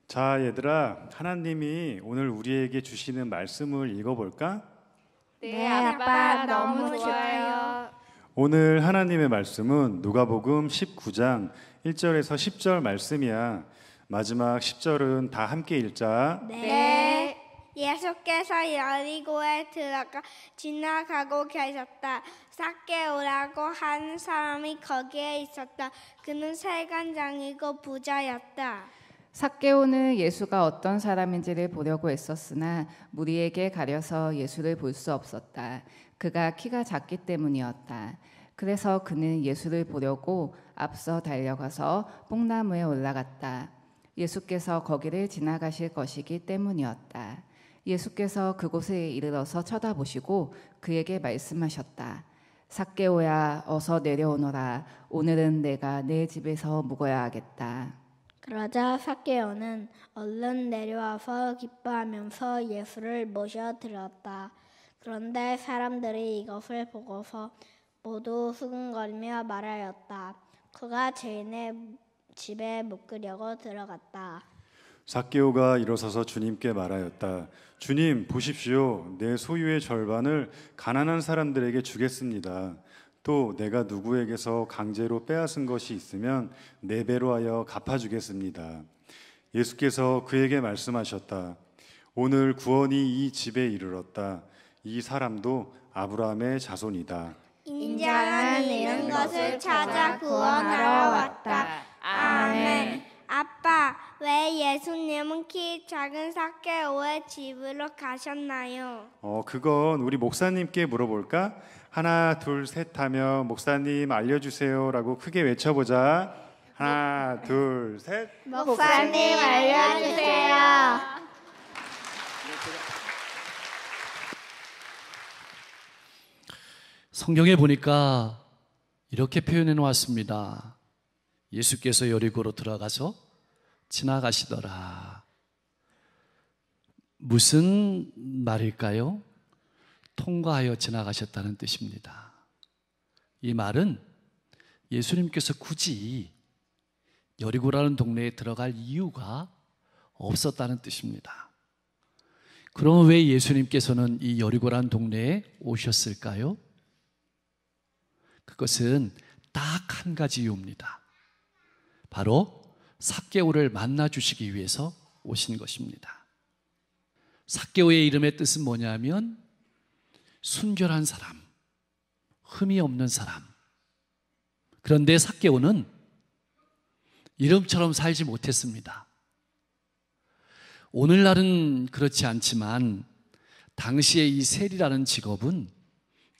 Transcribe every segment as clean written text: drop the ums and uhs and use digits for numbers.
자, 얘들아, 하나님이 오늘 우리에게 주시는 말씀을 읽어볼까? 네, 아빠, 너무 좋아요. 오늘 하나님의 말씀은 누가복음 19장 1절에서 10절 말씀이야. 마지막 10절은 다 함께 읽자. 네. 예수께서 여리고에 들어가 지나가고 계셨다. 삭개오라고 한 사람이 거기에 있었다. 그는 세간장이고 부자였다. 삭개오는 예수가 어떤 사람인지를 보려고 애썼으나 무리에게 가려서 예수를 볼 수 없었다. 그가 키가 작기 때문이었다. 그래서 그는 예수를 보려고 앞서 달려가서 뽕나무에 올라갔다. 예수께서 거기를 지나가실 것이기 때문이었다. 예수께서 그곳에 이르러서 쳐다보시고 그에게 말씀하셨다. 삭개오야, 어서 내려오너라. 오늘은 내가 내 집에서 묵어야 하겠다. 그러자 삭개오는 얼른 내려와서 기뻐하면서 예수를 모셔드렸다. 그런데 사람들이 이것을 보고서 모두 수군거리며 말하였다. 그가 죄인의 집에 묵으려고 들어갔다. 삭개오가 일어서서 주님께 말하였다. 주님, 보십시오. 내 소유의 절반을 가난한 사람들에게 주겠습니다. 또 내가 누구에게서 강제로 빼앗은 것이 있으면 4배로 하여 갚아주겠습니다. 예수께서 그에게 말씀하셨다. 오늘 구원이 이 집에 이르렀다. 이 사람도 아브라함의 자손이다. 인자는 잃은 것을 찾아 구원하러 왔다. 아멘. 아빠, 왜 예수님은 키 작은 삭개오의 집으로 가셨나요? 그건 우리 목사님께 물어볼까? 하나, 둘, 셋 하면 목사님 알려주세요 라고 크게 외쳐보자. 하나, 둘, 셋. 목사님 알려주세요. 성경에 보니까 이렇게 표현해 놓았습니다. 예수께서 여리고로 들어가서 지나가시더라. 무슨 말일까요? 통과하여 지나가셨다는 뜻입니다. 이 말은 예수님께서 굳이 여리고라는 동네에 들어갈 이유가 없었다는 뜻입니다. 그럼 왜 예수님께서는 이 여리고라는 동네에 오셨을까요? 그것은 딱 한 가지 이유입니다. 바로 삭개오를 만나 주시기 위해서 오신 것입니다. 삭개오의 이름의 뜻은 뭐냐면 순결한 사람, 흠이 없는 사람. 그런데 삭개오는 이름처럼 살지 못했습니다. 오늘날은 그렇지 않지만 당시에 이 세리라는 직업은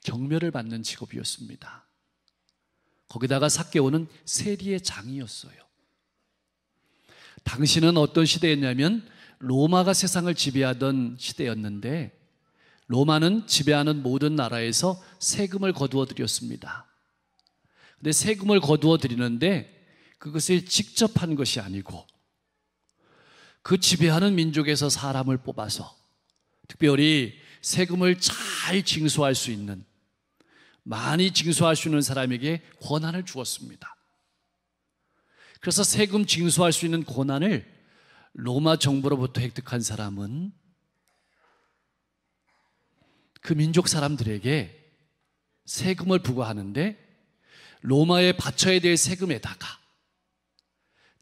경멸을 받는 직업이었습니다. 거기다가 삭개오는 세리의 장이었어요. 당시는 어떤 시대였냐면 로마가 세상을 지배하던 시대였는데 로마는 지배하는 모든 나라에서 세금을 거두어 드렸습니다. 근데 세금을 거두어 드리는데 그것을 직접 한 것이 아니고 그 지배하는 민족에서 사람을 뽑아서 특별히 세금을 잘 징수할 수 있는, 많이 징수할 수 있는 사람에게 권한을 주었습니다. 그래서 세금 징수할 수 있는 권한을 로마 정부로부터 획득한 사람은 그 민족 사람들에게 세금을 부과하는데 로마에 바쳐야 될 세금에다가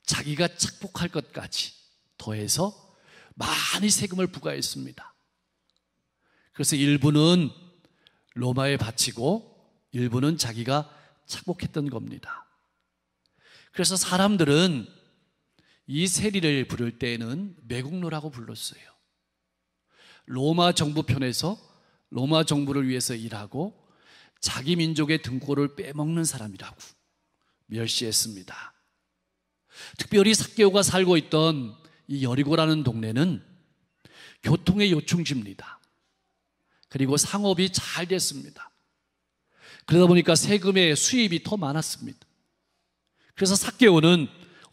자기가 착복할 것까지 더해서 많이 세금을 부과했습니다. 그래서 일부는 로마에 바치고 일부는 자기가 착복했던 겁니다. 그래서 사람들은 이 세리를 부를 때에는 매국노라고 불렀어요. 로마 정부 편에서 로마 정부를 위해서 일하고 자기 민족의 등골을 빼먹는 사람이라고 멸시했습니다. 특별히 삭개오가 살고 있던 이 여리고라는 동네는 교통의 요충지입니다. 그리고 상업이 잘 됐습니다. 그러다 보니까 세금의 수입이 더 많았습니다. 그래서 삭개오는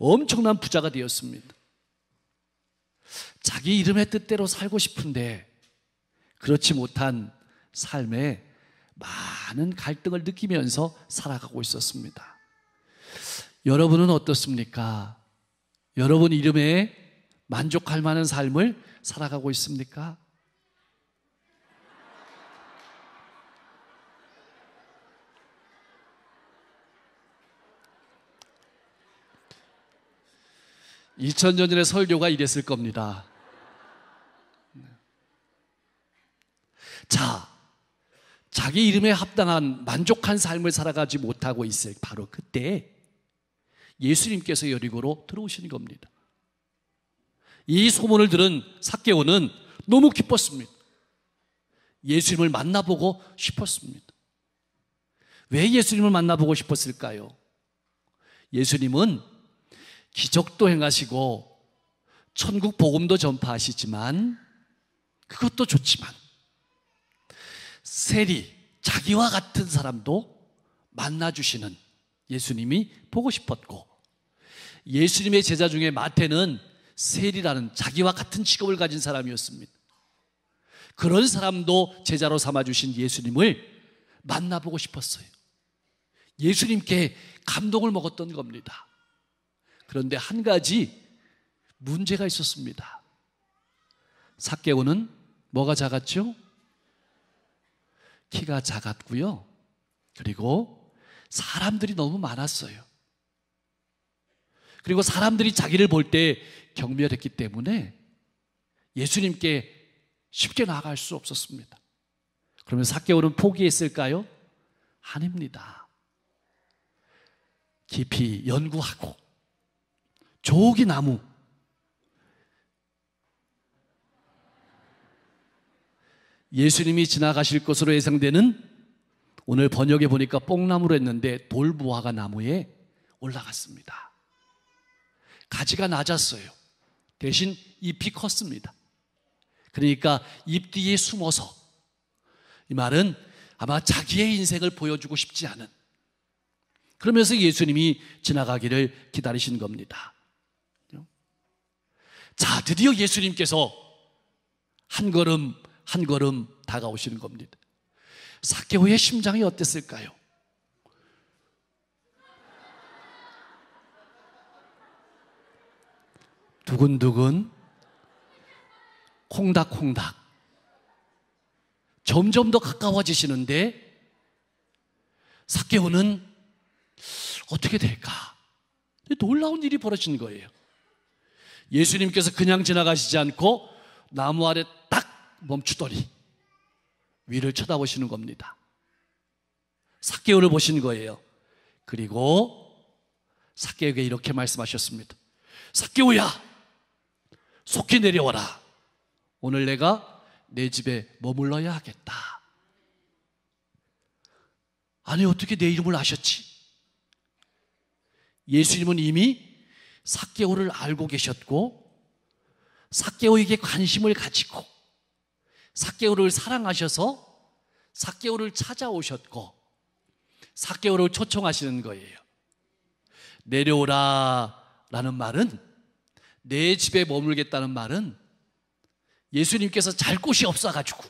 엄청난 부자가 되었습니다. 자기 이름의 뜻대로 살고 싶은데 그렇지 못한 삶에 많은 갈등을 느끼면서 살아가고 있었습니다. 여러분은 어떻습니까? 여러분 이름에 만족할 만한 삶을 살아가고 있습니까? (2000년) 전의 설교가 이랬을 겁니다. 자, 자기 이름에 합당한 만족한 삶을 살아가지 못하고 있을 바로 그때 예수님께서 여리고로 들어오시는 겁니다. 이 소문을 들은 삭개오는 너무 기뻤습니다. 예수님을 만나보고 싶었습니다. 왜 예수님을 만나보고 싶었을까요? 예수님은 기적도 행하시고 천국 복음도 전파하시지만, 그것도 좋지만 세리, 자기와 같은 사람도 만나주시는 예수님이 보고 싶었고, 예수님의 제자 중에 마태는 세리라는 자기와 같은 직업을 가진 사람이었습니다. 그런 사람도 제자로 삼아주신 예수님을 만나보고 싶었어요. 예수님께 감동을 먹었던 겁니다. 그런데 한 가지 문제가 있었습니다. 삭개오는 뭐가 작았죠? 키가 작았고요. 그리고 사람들이 너무 많았어요. 그리고 사람들이 자기를 볼 때 경멸했기 때문에 예수님께 쉽게 나아갈 수 없었습니다. 그러면 삭개오는 포기했을까요? 아닙니다. 깊이 연구하고 조기 나무, 예수님이 지나가실 것으로 예상되는, 오늘 번역에 보니까 뽕나무로 했는데 돌무화과 나무에 올라갔습니다. 가지가 낮았어요. 대신 잎이 컸습니다. 그러니까 잎 뒤에 숨어서, 이 말은 아마 자기의 인생을 보여주고 싶지 않은, 그러면서 예수님이 지나가기를 기다리신 겁니다. 자, 드디어 예수님께서 한 걸음 한 걸음 다가오시는 겁니다. 삭개오의 심장이 어땠을까요? 두근두근, 콩닥콩닥. 점점 더 가까워지시는데 삭개오는 어떻게 될까? 놀라운 일이 벌어진 거예요. 예수님께서 그냥 지나가시지 않고 나무 아래 딱 멈추더니 위를 쳐다보시는 겁니다. 삭개오를 보신 거예요. 그리고 삭개오에게 이렇게 말씀하셨습니다. 삭개오야, 속히 내려와라. 오늘 내가 내 집에 머물러야 하겠다. 아니, 어떻게 내 이름을 아셨지? 예수님은 이미 삭개오를 알고 계셨고, 삭개오에게 관심을 가지고 삭개오를 사랑하셔서 삭개오를 찾아오셨고 삭개오를 초청하시는 거예요. 내려오라 라는 말은, 내 집에 머물겠다는 말은 예수님께서 잘 곳이 없어가지고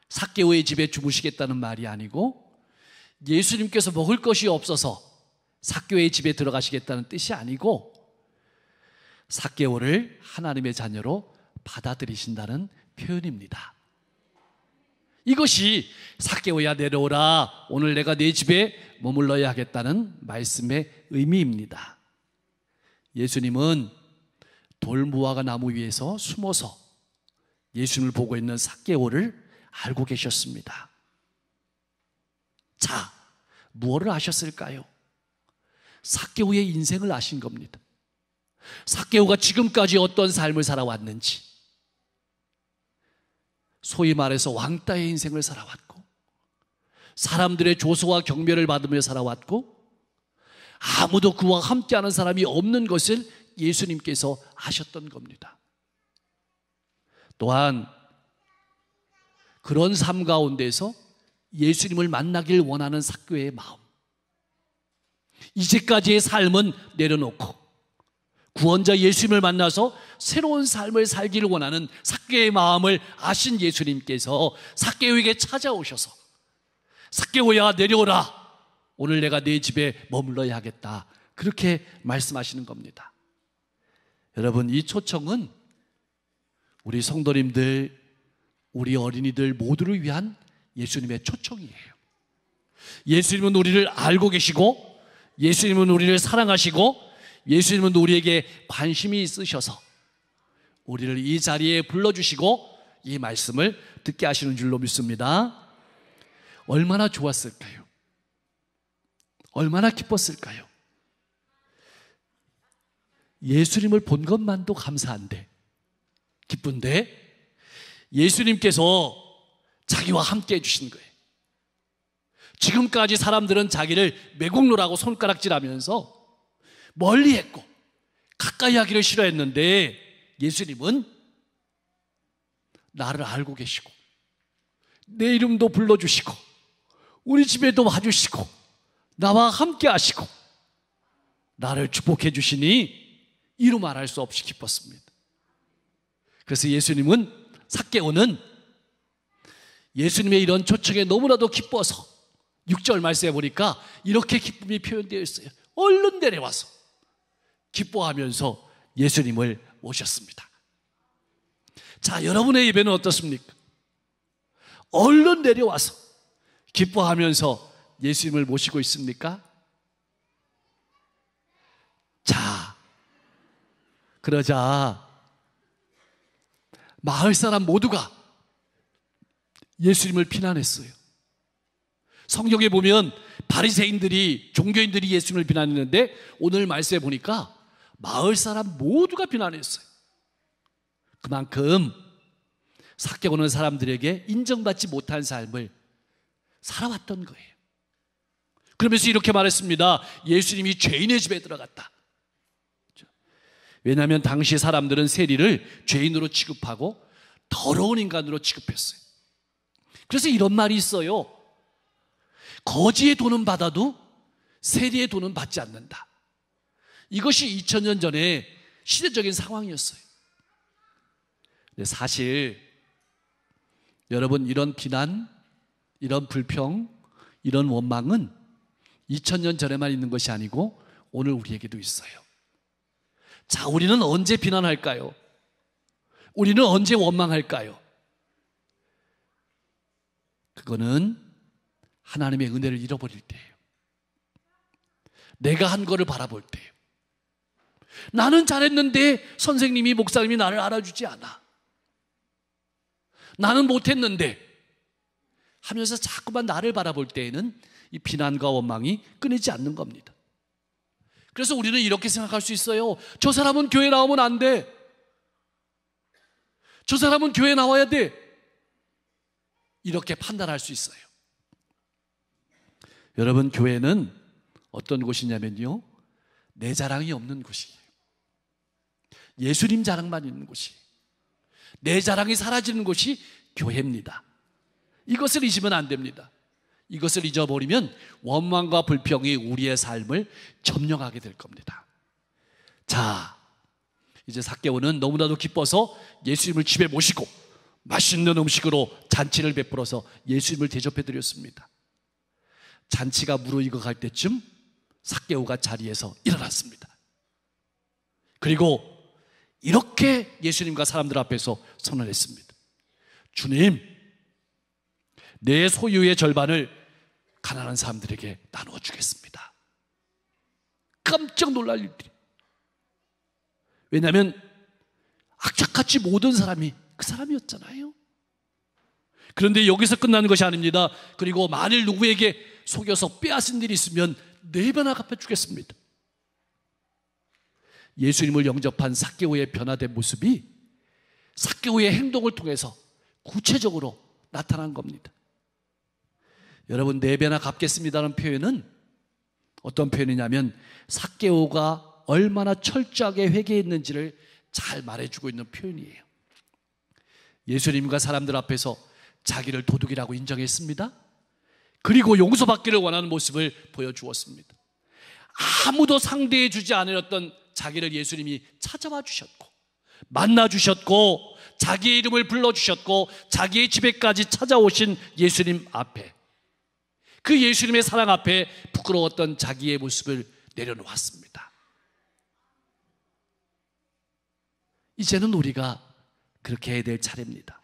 삭개오의 집에 주무시겠다는 말이 아니고, 예수님께서 먹을 것이 없어서 삭개오의 집에 들어가시겠다는 뜻이 아니고, 삭개오를 하나님의 자녀로 받아들이신다는 표현입니다. 이것이 삭개오야 내려오라, 오늘 내가 내 집에 머물러야 하겠다는 말씀의 의미입니다. 예수님은 돌무화과 나무 위에서 숨어서 예수님을 보고 있는 삭개오를 알고 계셨습니다. 자, 무엇을 아셨을까요? 삭개오의 인생을 아신 겁니다. 삭개오가 지금까지 어떤 삶을 살아왔는지, 소위 말해서 왕따의 인생을 살아왔고, 사람들의 조소와 경멸을 받으며 살아왔고, 아무도 그와 함께하는 사람이 없는 것을 예수님께서 아셨던 겁니다. 또한 그런 삶 가운데서 예수님을 만나길 원하는 삭개오의 마음, 이제까지의 삶은 내려놓고 구원자 예수님을 만나서 새로운 삶을 살기를 원하는 삭개오의 마음을 아신 예수님께서 삭개오에게 찾아오셔서 삭개오야 내려오라, 오늘 내가 네 집에 머물러야 하겠다, 그렇게 말씀하시는 겁니다. 여러분, 이 초청은 우리 성도님들, 우리 어린이들 모두를 위한 예수님의 초청이에요. 예수님은 우리를 알고 계시고, 예수님은 우리를 사랑하시고, 예수님은 우리에게 관심이 있으셔서 우리를 이 자리에 불러주시고 이 말씀을 듣게 하시는 줄로 믿습니다. 얼마나 좋았을까요? 얼마나 기뻤을까요? 예수님을 본 것만도 감사한데, 기쁜데, 예수님께서 자기와 함께 해주신 거예요. 지금까지 사람들은 자기를 매국노라고 손가락질하면서 멀리 했고 가까이 하기를 싫어했는데, 예수님은 나를 알고 계시고 내 이름도 불러주시고 우리 집에도 와주시고 나와 함께 하시고 나를 축복해 주시니 이루 말할 수 없이 기뻤습니다. 그래서 예수님은, 삭개오는 예수님의 이런 초청에 너무나도 기뻐서 6절 말씀에 보니까 이렇게 기쁨이 표현되어 있어요. 얼른 내려와서 기뻐하면서 예수님을 모셨습니다. 자, 여러분의 예배는 어떻습니까? 얼른 내려와서 기뻐하면서 예수님을 모시고 있습니까? 자, 그러자 마을 사람 모두가 예수님을 비난했어요. 성경에 보면 바리새인들이, 종교인들이 예수님을 비난했는데 오늘 말씀에 보니까 마을 사람 모두가 비난했어요. 그만큼 삭개오는 사람들에게 인정받지 못한 삶을 살아왔던 거예요. 그러면서 이렇게 말했습니다. 예수님이 죄인의 집에 들어갔다. 왜냐하면 당시 사람들은 세리를 죄인으로 취급하고 더러운 인간으로 취급했어요. 그래서 이런 말이 있어요. 거지의 돈은 받아도 세리의 돈은 받지 않는다. 이것이 2000년 전에 시대적인 상황이었어요. 근데 사실 여러분, 이런 비난, 이런 불평, 이런 원망은 2000년 전에만 있는 것이 아니고 오늘 우리에게도 있어요. 자, 우리는 언제 비난할까요? 우리는 언제 원망할까요? 그거는 하나님의 은혜를 잃어버릴 때예요. 내가 한 거를 바라볼 때예요. 나는 잘했는데 선생님이, 목사님이 나를 알아주지 않아. 나는 못했는데 하면서 자꾸만 나를 바라볼 때에는 이 비난과 원망이 끊이지 않는 겁니다. 그래서 우리는 이렇게 생각할 수 있어요. 저 사람은 교회 나오면 안 돼. 저 사람은 교회 나와야 돼. 이렇게 판단할 수 있어요. 여러분, 교회는 어떤 곳이냐면요, 내 자랑이 없는 곳이에요. 예수님 자랑만 있는 곳이에요. 내 자랑이 사라지는 곳이 교회입니다. 이것을 잊으면 안 됩니다. 이것을 잊어버리면 원망과 불평이 우리의 삶을 점령하게 될 겁니다. 자, 이제 삭개오는 너무나도 기뻐서 예수님을 집에 모시고 맛있는 음식으로 잔치를 베풀어서 예수님을 대접해 드렸습니다. 잔치가 무르익어갈 때쯤 삭개오가 자리에서 일어났습니다. 그리고 이렇게 예수님과 사람들 앞에서 선언했습니다. 주님, 내 소유의 절반을 가난한 사람들에게 나누어 주겠습니다. 깜짝 놀랄 일들이. 왜냐하면 악착같이 모든 사람이 그 사람이었잖아요. 그런데 여기서 끝나는 것이 아닙니다. 그리고 만일 누구에게 속여서 빼앗은 일이 있으면 4배나 갚아주겠습니다. 예수님을 영접한 삭개오의 변화된 모습이 삭개오의 행동을 통해서 구체적으로 나타난 겁니다. 여러분, 4배나 갚겠습니다라는 표현은 어떤 표현이냐면 삭개오가 얼마나 철저하게 회개했는지를 잘 말해주고 있는 표현이에요. 예수님과 사람들 앞에서 자기를 도둑이라고 인정했습니다. 그리고 용서받기를 원하는 모습을 보여주었습니다. 아무도 상대해 주지 않았던 자기를 예수님이 찾아와 주셨고 만나 주셨고 자기의 이름을 불러주셨고 자기의 집에까지 찾아오신 예수님 앞에, 그 예수님의 사랑 앞에 부끄러웠던 자기의 모습을 내려놓았습니다. 이제는 우리가 그렇게 해야 될 차례입니다.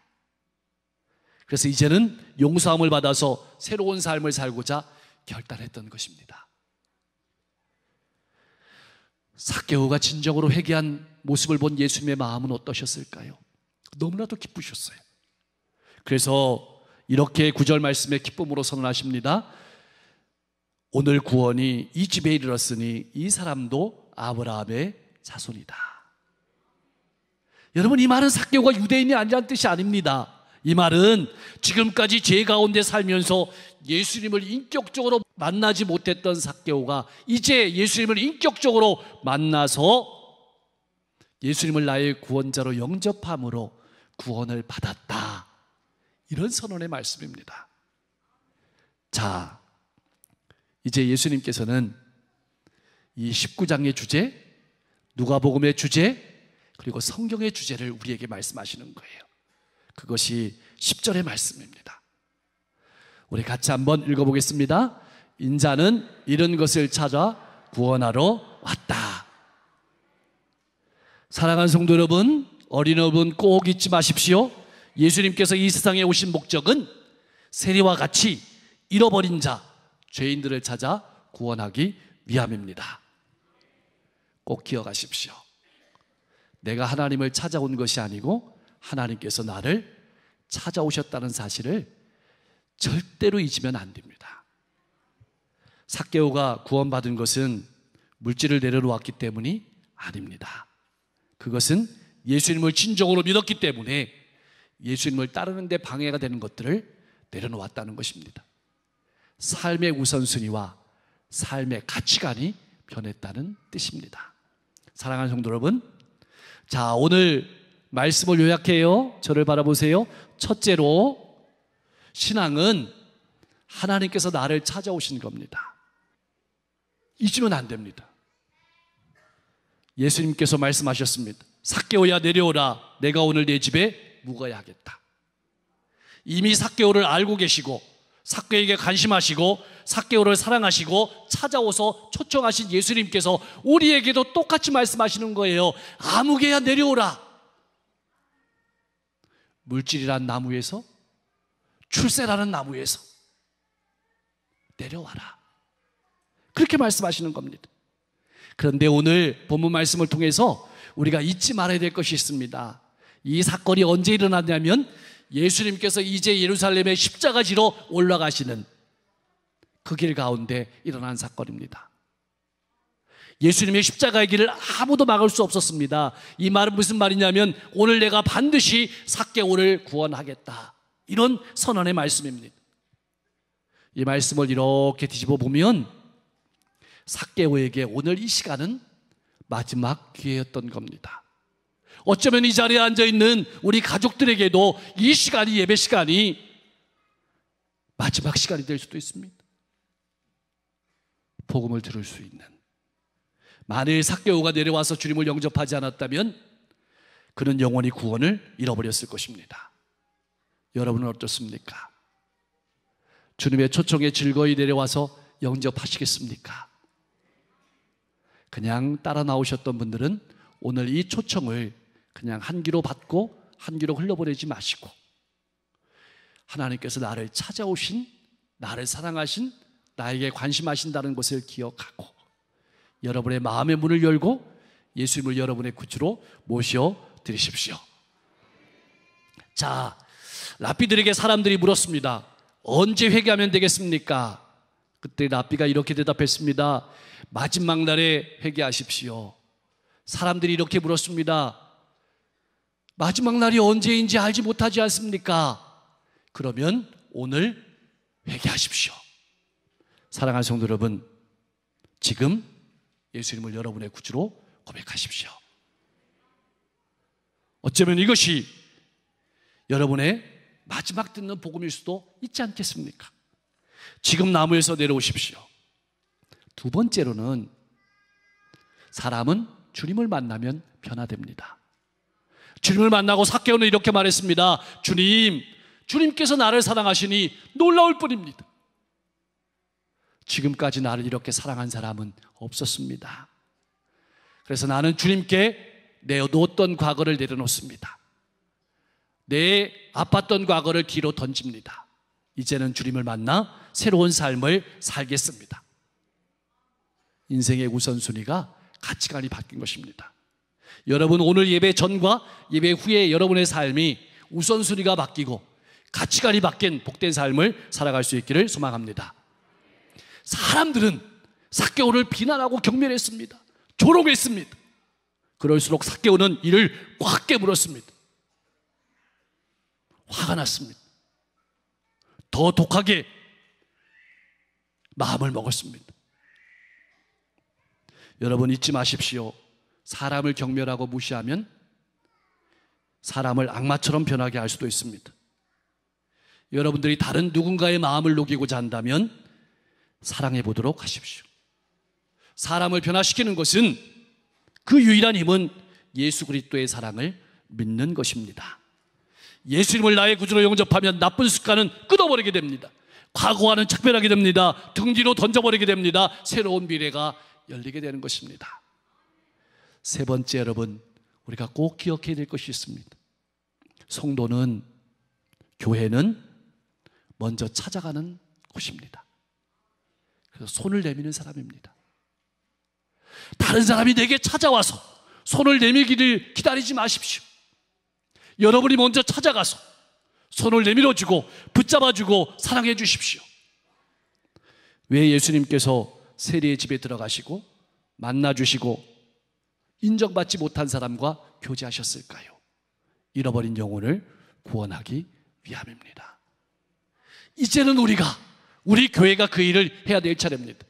그래서 이제는 용서함을 받아서 새로운 삶을 살고자 결단했던 것입니다. 삭개오가 진정으로 회개한 모습을 본 예수님의 마음은 어떠셨을까요? 너무나도 기쁘셨어요. 그래서 이렇게 9절 말씀에 기쁨으로 선언하십니다. 오늘 구원이 이 집에 이르렀으니 이 사람도 아브라함의 자손이다. 여러분, 이 말은 삭개오가 유대인이 아니라는 뜻이 아닙니다. 이 말은 지금까지 죄 가운데 살면서 예수님을 인격적으로 만나지 못했던 삭개오가 이제 예수님을 인격적으로 만나서 예수님을 나의 구원자로 영접함으로 구원을 받았다. 이런 선언의 말씀입니다. 자, 이제 예수님께서는 이 19장의 주제, 누가복음의 주제, 그리고 성경의 주제를 우리에게 말씀하시는 거예요. 그것이 10절의 말씀입니다. 우리 같이 한번 읽어보겠습니다. 인자는 이런 것을 찾아 구원하러 왔다. 사랑하는 성도 여러분, 어린이분 꼭 잊지 마십시오. 예수님께서 이 세상에 오신 목적은 세리와 같이 잃어버린 자, 죄인들을 찾아 구원하기 위함입니다. 꼭 기억하십시오. 내가 하나님을 찾아온 것이 아니고 하나님께서 나를 찾아오셨다는 사실을 절대로 잊으면 안 됩니다. 삭개오가 구원받은 것은 물질을 내려놓았기 때문이 아닙니다. 그것은 예수님을 진정으로 믿었기 때문에 예수님을 따르는 데 방해가 되는 것들을 내려놓았다는 것입니다. 삶의 우선순위와 삶의 가치관이 변했다는 뜻입니다. 사랑하는 성도 여러분, 자, 오늘 말씀을 요약해요. 저를 바라보세요. 첫째로, 신앙은 하나님께서 나를 찾아오신 겁니다. 잊으면 안 됩니다. 예수님께서 말씀하셨습니다. 삭개오야 내려오라. 내가 오늘 내 집에 묵어야 하겠다. 이미 삭개오를 알고 계시고 삭개오에게 관심하시고 삭개오를 사랑하시고 찾아오서 초청하신 예수님께서 우리에게도 똑같이 말씀하시는 거예요. 아무개야 내려오라. 물질이란 나무에서, 출세라는 나무에서 내려와라. 그렇게 말씀하시는 겁니다. 그런데 오늘 본문 말씀을 통해서 우리가 잊지 말아야 될 것이 있습니다. 이 사건이 언제 일어났냐면 예수님께서 이제 예루살렘에 십자가 지러 올라가시는 그 길 가운데 일어난 사건입니다. 예수님의 십자가의 길을 아무도 막을 수 없었습니다. 이 말은 무슨 말이냐면 오늘 내가 반드시 삭개오를 구원하겠다. 이런 선언의 말씀입니다. 이 말씀을 이렇게 뒤집어 보면 삭개오에게 오늘 이 시간은 마지막 기회였던 겁니다. 어쩌면 이 자리에 앉아있는 우리 가족들에게도 이 시간이, 예배 시간이 마지막 시간이 될 수도 있습니다. 복음을 들을 수 있는. 만일 삭개오가 내려와서 주님을 영접하지 않았다면 그는 영원히 구원을 잃어버렸을 것입니다. 여러분은 어떻습니까? 주님의 초청에 즐거이 내려와서 영접하시겠습니까? 그냥 따라 나오셨던 분들은 오늘 이 초청을 그냥 한 귀로 받고 한 귀로 흘려보내지 마시고 하나님께서 나를 찾아오신, 나를 사랑하신, 나에게 관심하신다는 것을 기억하고 여러분의 마음의 문을 열고 예수님을 여러분의 구주로 모셔드리십시오. 자, 랍비들에게 사람들이 물었습니다. 언제 회개하면 되겠습니까? 그때 랍비가 이렇게 대답했습니다. 마지막 날에 회개하십시오. 사람들이 이렇게 물었습니다. 마지막 날이 언제인지 알지 못하지 않습니까? 그러면 오늘 회개하십시오. 사랑하는 성도 여러분, 지금 예수님을 여러분의 구주로 고백하십시오. 어쩌면 이것이 여러분의 마지막 듣는 복음일 수도 있지 않겠습니까? 지금 나무에서 내려오십시오. 두 번째로는 사람은 주님을 만나면 변화됩니다. 주님을 만나고 삭개오는 이렇게 말했습니다. 주님께서 나를 사랑하시니 놀라울 뿐입니다. 지금까지 나를 이렇게 사랑한 사람은 없었습니다. 그래서 나는 주님께 내어놓았던 과거를 내려놓습니다. 내 아팠던 과거를 뒤로 던집니다. 이제는 주님을 만나 새로운 삶을 살겠습니다. 인생의 우선순위가 가치관이 바뀐 것입니다. 여러분, 오늘 예배 전과 예배 후에 여러분의 삶이 우선순위가 바뀌고 가치관이 바뀐 복된 삶을 살아갈 수 있기를 소망합니다. 사람들은 삭개오를 비난하고 경멸했습니다. 조롱했습니다. 그럴수록 삭개오는 이를 꽉 깨물었습니다. 화가 났습니다. 더 독하게 마음을 먹었습니다. 여러분, 잊지 마십시오. 사람을 경멸하고 무시하면 사람을 악마처럼 변하게 할 수도 있습니다. 여러분들이 다른 누군가의 마음을 녹이고자 한다면 사랑해 보도록 하십시오. 사람을 변화시키는 것은 그 유일한 힘은 예수 그리스도의 사랑을 믿는 것입니다. 예수님을 나의 구주로 영접하면 나쁜 습관은 끊어버리게 됩니다. 과거와는 작별하게 됩니다. 등 뒤로 던져버리게 됩니다. 새로운 미래가 열리게 되는 것입니다. 세 번째, 여러분, 우리가 꼭 기억해야 될 것이 있습니다. 성도는, 교회는 먼저 찾아가는 곳입니다. 그래서 손을 내미는 사람입니다. 다른 사람이 내게 찾아와서 손을 내밀기를 기다리지 마십시오. 여러분이 먼저 찾아가서 손을 내밀어주고 붙잡아주고 사랑해 주십시오. 왜 예수님께서 세리의 집에 들어가시고 만나주시고 인정받지 못한 사람과 교제하셨을까요? 잃어버린 영혼을 구원하기 위함입니다. 이제는 우리 교회가 그 일을 해야 될 차례입니다.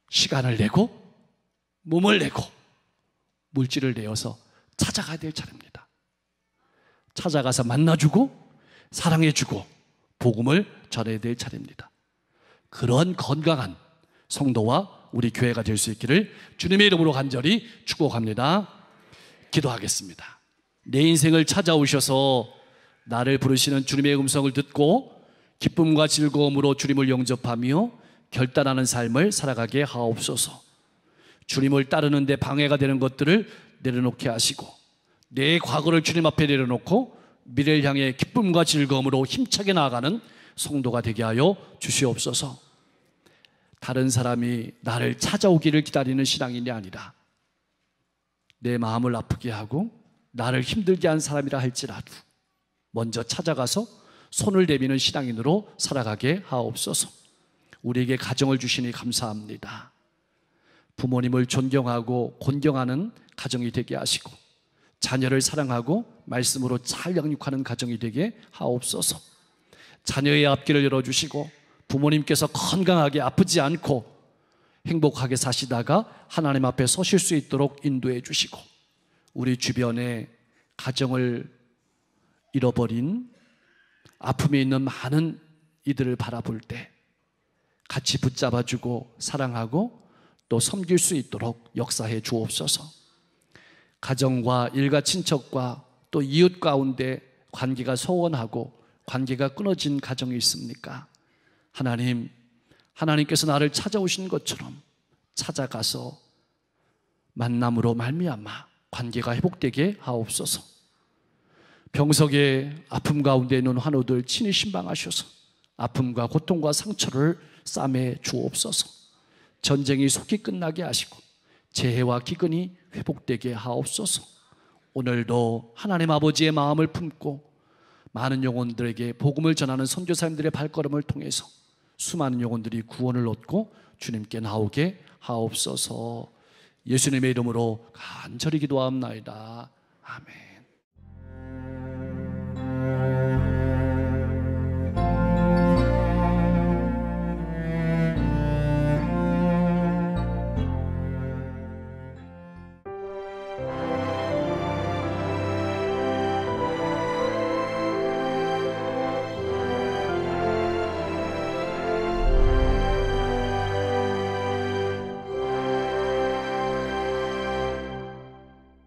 시간을 내고 몸을 내고 물질을 내어서 찾아가야 될 차례입니다. 찾아가서 만나주고 사랑해주고 복음을 전해야 될 차례입니다. 그런 건강한 성도와 우리 교회가 될 수 있기를 주님의 이름으로 간절히 축복합니다. 기도하겠습니다. 내 인생을 찾아오셔서 나를 부르시는 주님의 음성을 듣고 기쁨과 즐거움으로 주님을 영접하며 결단하는 삶을 살아가게 하옵소서. 주님을 따르는 데 방해가 되는 것들을 내려놓게 하시고 내 과거를 주님 앞에 내려놓고 미래를 향해 기쁨과 즐거움으로 힘차게 나아가는 성도가 되게 하여 주시옵소서. 다른 사람이 나를 찾아오기를 기다리는 신앙인이 아니라 내 마음을 아프게 하고 나를 힘들게 한 사람이라 할지라도 먼저 찾아가서 손을 내미는 신앙인으로 살아가게 하옵소서. 우리에게 가정을 주시니 감사합니다. 부모님을 존경하고 존경하는 가정이 되게 하시고 자녀를 사랑하고 말씀으로 잘 양육하는 가정이 되게 하옵소서. 자녀의 앞길을 열어주시고 부모님께서 건강하게 아프지 않고 행복하게 사시다가 하나님 앞에 서실 수 있도록 인도해 주시고 우리 주변에 가정을 잃어버린 아픔에 있는 많은 이들을 바라볼 때 같이 붙잡아주고 사랑하고 또 섬길 수 있도록 역사해 주옵소서. 가정과 일가 친척과 또 이웃 가운데 관계가 소원하고 관계가 끊어진 가정이 있습니까? 하나님께서 나를 찾아오신 것처럼 찾아가서 만남으로 말미암아 관계가 회복되게 하옵소서. 병석의 아픔 가운데 있는 환우들 친히 신방하셔서 아픔과 고통과 상처를 싸매 주옵소서. 전쟁이 속히 끝나게 하시고 재해와 기근이 회복되게 하옵소서. 오늘도 하나님 아버지의 마음을 품고 많은 영혼들에게 복음을 전하는 선교사님들의 발걸음을 통해서 수많은 영혼들이 구원을 얻고 주님께 나오게 하옵소서. 예수님의 이름으로 간절히 기도하옵나이다. 아멘.